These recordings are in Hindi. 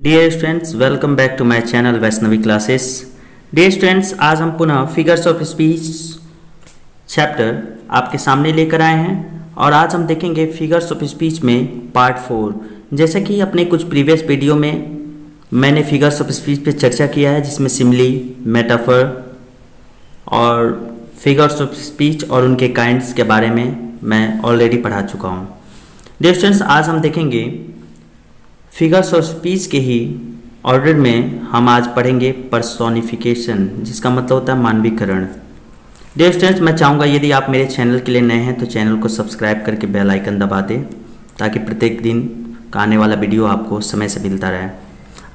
Dear students, welcome back to my channel Vaishnavi classes. Dear students, आज हम पुनः फिगर्स ऑफ स्पीच चैप्टर आपके सामने लेकर आए हैं और आज हम देखेंगे फिगर्स ऑफ स्पीच में पार्ट 4। जैसे कि अपने कुछ प्रीवियस वीडियो में मैंने फिगर्स ऑफ स्पीच पे चर्चा किया है, जिसमें सिमिली, मेटाफर और फिगर्स ऑफ स्पीच और उनके काइंड्स के बारे में मैं ऑलरेडी पढ़ा चुका हूँ। डियर स्टूडेंट्स, आज हम देखेंगे फिगर्स ऑफ स्पीच के ही ऑर्डर में हम आज पढ़ेंगे पर्सोनिफिकेशन, जिसका मतलब होता है मानवीकरण। डियर स्टूडेंट्स, मैं चाहूँगा यदि आप मेरे चैनल के लिए नए हैं तो चैनल को सब्सक्राइब करके बेल आइकन दबा दें, ताकि प्रत्येक दिन का आने वाला वीडियो आपको समय से मिलता रहे।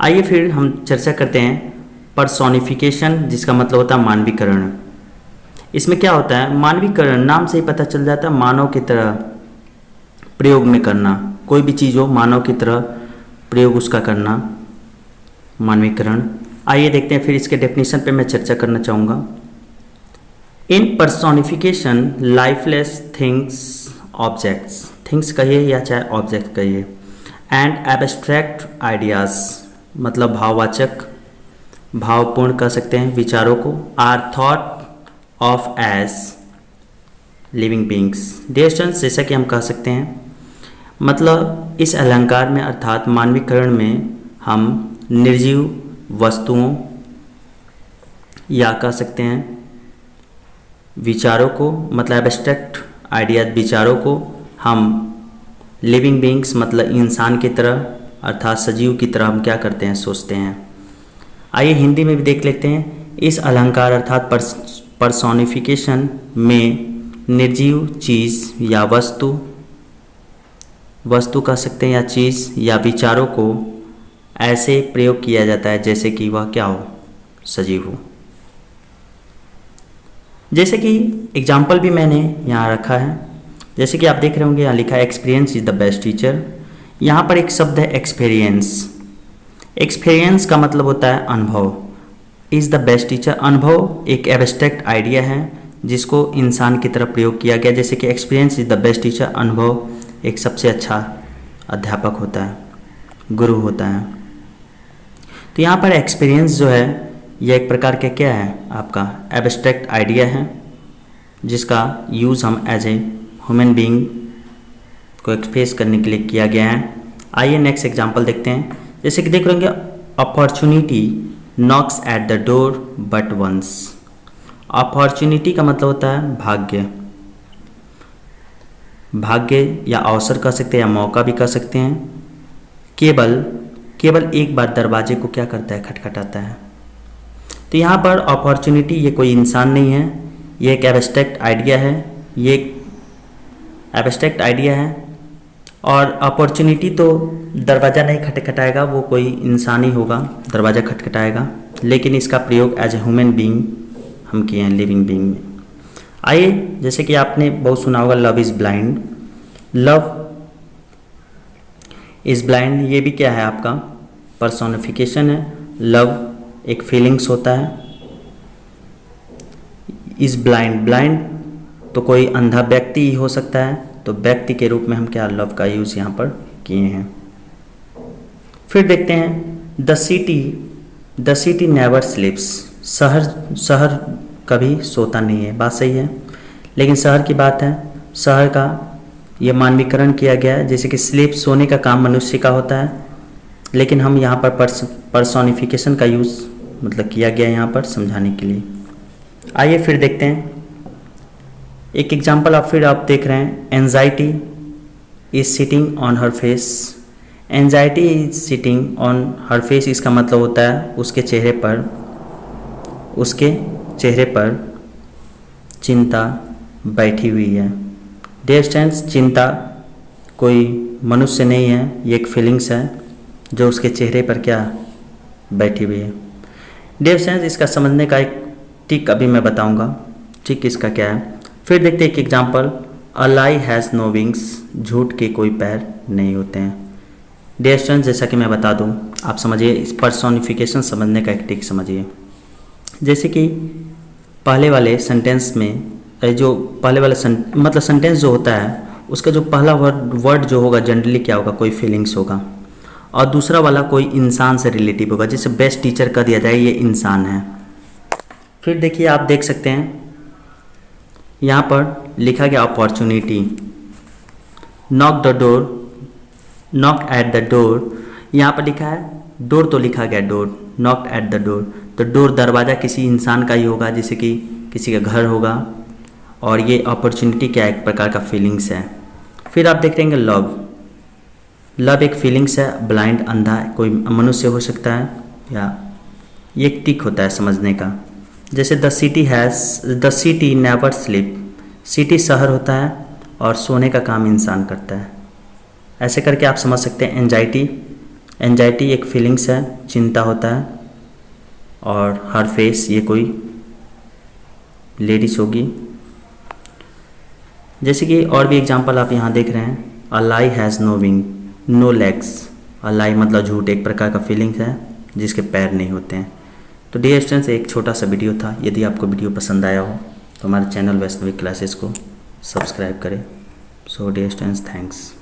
आइए फिर हम चर्चा करते हैं पर्सोनिफिकेशन, जिसका मतलब होता है मानवीकरण। इसमें क्या होता है? मानवीकरण नाम से ही पता चल जाता है, मानव की तरह प्रयोग में करना। कोई भी चीज़ हो, मानव की तरह प्रयोग उसका करना, मानवीकरण। आइए देखते हैं फिर इसके डेफिनेशन पे मैं चर्चा करना चाहूँगा। In personification lifeless things, objects, things कहिए या चाहे ऑब्जेक्ट कहिए, एंड एब्स्ट्रैक्ट आइडियाज़ मतलब भाववाचक, भावपूर्ण कह सकते हैं विचारों को, or thought of as living beings. Dear students, जैसा कि हम कह सकते हैं, मतलब इस अलंकार में अर्थात मानवीकरण में हम निर्जीव वस्तुओं या कह सकते हैं विचारों को, मतलब एब्स्ट्रैक्ट आइडिया विचारों को हम लिविंग बींग्स मतलब इंसान की तरह अर्थात सजीव की तरह हम क्या करते हैं, सोचते हैं। आइए हिंदी में भी देख लेते हैं। इस अलंकार अर्थात पर्सोनिफिकेशन में निर्जीव चीज़ या वस्तु कह सकते हैं या चीज़ या विचारों को ऐसे प्रयोग किया जाता है जैसे कि वह क्या हो, सजीव हो। जैसे कि एग्जाम्पल भी मैंने यहाँ रखा है, जैसे कि आप देख रहे होंगे यहाँ लिखा है experience is the best teacher. यहाँ पर एक शब्द है एक्सपीरियंस। एक्सपीरियंस का मतलब होता है अनुभव। इज द बेस्ट टीचर, अनुभव एक एब्स्ट्रैक्ट आइडिया है जिसको इंसान की तरफ प्रयोग किया गया। जैसे कि experience is the best teacher, अनुभव एक सबसे अच्छा अध्यापक होता है, गुरु होता है। तो यहाँ पर एक्सपीरियंस जो है यह एक प्रकार का क्या है, आपका एब्स्ट्रैक्ट आइडिया है जिसका यूज़ हम एज ए ह्यूमन बीइंग को एक्सप्रेस करने के लिए किया गया है। आइए नेक्स्ट एग्जांपल देखते हैं। जैसे कि देख रहे होंगे, opportunity knocks at the door but once. Opportunity का मतलब होता है भाग्य, भाग्य या अवसर कह सकते हैं या मौका भी कह सकते हैं। केवल एक बार दरवाजे को क्या करता है, खटखटाता है। तो यहाँ पर अपॉर्चुनिटी ये कोई इंसान नहीं है, ये एक एब्स्ट्रैक्ट आइडिया है, ये एक एब्स्ट्रैक्ट आइडिया है। और अपॉर्चुनिटी तो दरवाज़ा नहीं खटखटाएगा, वो कोई इंसान ही होगा दरवाज़ा खटखटाएगा, लेकिन इसका प्रयोग एज ए ह्यूमन बीइंग हम किए हैं, लिविंग बीइंग में। आइए, जैसे कि आपने बहुत सुना होगा love is blind. Love is blind ये भी क्या है, आपका पर्सोनिफिकेशन है। लव एक फीलिंग्स होता है। इज़ ब्लाइंड, ब्लाइंड तो कोई अंधा व्यक्ति ही हो सकता है, तो व्यक्ति के रूप में हम क्या लव का यूज़ यहाँ पर किए हैं। फिर देखते हैं द सिटी नेवर स्लीप्स। शहर कभी सोता नहीं है, बात सही है, लेकिन शहर की बात है, शहर का ये मानवीकरण किया गया है। जैसे कि स्लीप सोने का काम मनुष्य का होता है, लेकिन हम यहाँ पर पर्सोनिफिकेशन का यूज़ मतलब किया गया यहाँ पर समझाने के लिए। आइए फिर देखते हैं एक एग्जाम्पल। आप देख रहे हैं, anxiety is sitting on her face. Anxiety is sitting on her face, इसका मतलब होता है उसके चेहरे पर चिंता बैठी हुई है। डियर स्टूडेंट्स, चिंता कोई मनुष्य नहीं है, ये एक फीलिंग्स है जो उसके चेहरे पर क्या बैठी हुई है। डियर स्टूडेंट्स, इसका समझने का एक टिक अभी मैं बताऊंगा, ठीक इसका क्या है। फिर देखते हैं एक example, a lie has no wings. झूठ के कोई पैर नहीं होते हैं। डियर स्टूडेंट्स, जैसा कि मैं बता दूं, आप समझिए इस पर्सोनिफिकेशन समझने का एक टिक समझिए। जैसे कि पहले वाले सेंटेंस में जो पहले वाला मतलब सेंटेंस जो होता है, उसका जो पहला वर्ड जो होगा जनरली क्या होगा, कोई फीलिंग्स होगा। और दूसरा वाला कोई इंसान से रिलेटिव होगा, जैसे बेस्ट टीचर का दिया जाए ये इंसान है। फिर देखिए आप देख सकते हैं यहाँ पर लिखा गया opportunity, knock the door, knock eight the door. यहाँ पर लिखा है डोर तो लिखा गया door, knock eight the door, तो डोर दरवाज़ा किसी इंसान का ही होगा, जैसे कि किसी का घर होगा। और ये अपॉर्चुनिटी क्या एक प्रकार का फीलिंग्स है। फिर आप देख रहेंगे लव, लव एक फीलिंग्स है, ब्लाइंड अंधा कोई मनुष्य हो सकता है, या ये एक टिक होता है समझने का। जैसे the city never sleep, city शहर होता है और सोने का काम इंसान करता है। ऐसे करके आप समझ सकते हैं एंजाइटी, एंजाइटी एक फीलिंग्स है, चिंता होता है। और हर फेस ये कोई लेडीज होगी। जैसे कि और भी एग्जांपल आप यहाँ देख रहे हैं, a lie has no wing, no legs. A lie मतलब झूठ, एक प्रकार का फीलिंग्स है जिसके पैर नहीं होते हैं। तो डियर स्टूडेंट्स एक छोटा सा वीडियो था। यदि आपको वीडियो पसंद आया हो तो हमारे चैनल वैष्णवी क्लासेस को सब्सक्राइब करें। So dear students thanks.